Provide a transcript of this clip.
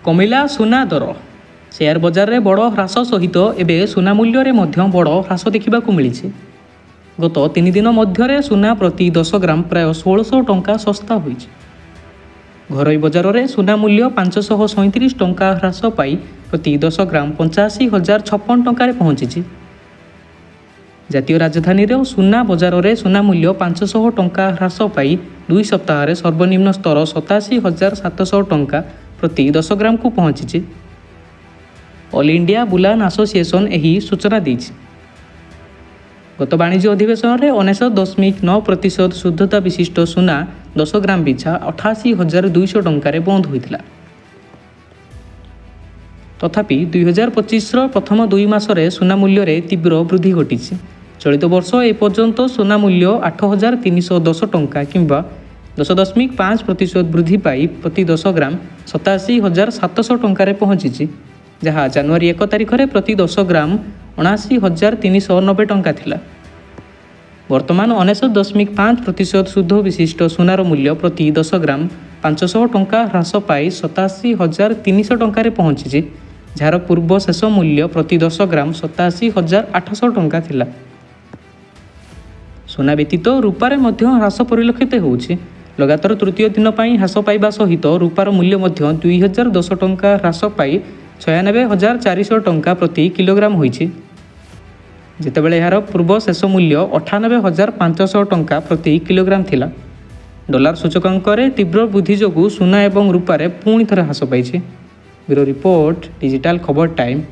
कमिला सुना दर शेयर बजार में बड़ ह्रास सहित एवं सुना मूल्य में बड़ ह्रास देखा मिली। गत 3 दिन मध्य सुना प्रति 10 ग्राम प्राय 1600 टंका सस्ता हो। घरोई बजार में सुना मूल्य 537 टंका ह्रास पाई प्रति 10 ग्राम 85,056 टंकार पहुंची। जातीय राजधानी रे सुना बजार में सुना मूल्य 500 टंका ह्रास पाई 2 सप्ताह सर्वनिम्न स्तर 87,700 टंका प्रति 10 ग्राम को पहुंची। ऑल इंडिया बुलान एसोसिएशन यही सूचना दी। गत वाणिज्य अधिवेशन में 99.9% शुद्धता विशिष्ट सुना 10 ग्राम पिछा 88,200 टंकार बंद होता। तथापि 2025 प्रथम 2 मासरे सुना मूल्य में तीव्र वृद्धि घटी। चलित वर्ष एपर्यंत सुना मूल्य 8,310 टंका किंवा 10.5% वृद्धि पाई प्रति 10 ग्राम 87,700 टंकार पहुंची, जहाँ जनवरी 1 तारिख में प्रति 10 ग्राम 79,390 टंका थिला। वर्तमान 99.5% शुद्ध विशिष्ट सुनार मूल्य प्रति 10 ग्राम 500 टंका ह्रास पाई 87,300 टंकार पहुंची, जार पूर्व शेष मूल्य प्रति 10 ग्राम 87,800 टंका थिला। सुना व्यतीत रूपार मध्य ह्रास परिलक्षित होउछि। लगातार तृतीय दिन पर ह्रास पाइबा सहित रूपार मूल्य 2010 टंका ह्रास पाई 96,400 टंका प्रति किलोग्राम होइछि, जेतेबेले यार पूर्व शेष मूल्य 98,500 टंका प्रति किलोग्राम थिला। डॉलर सूचकांक रे तीव्र वृद्धि जोगु सुना एवं रूपारे पुणी थरे ह्रास पाइछि। ब्यूरो रिपोर्ट, डिजिटल खबर टाइम।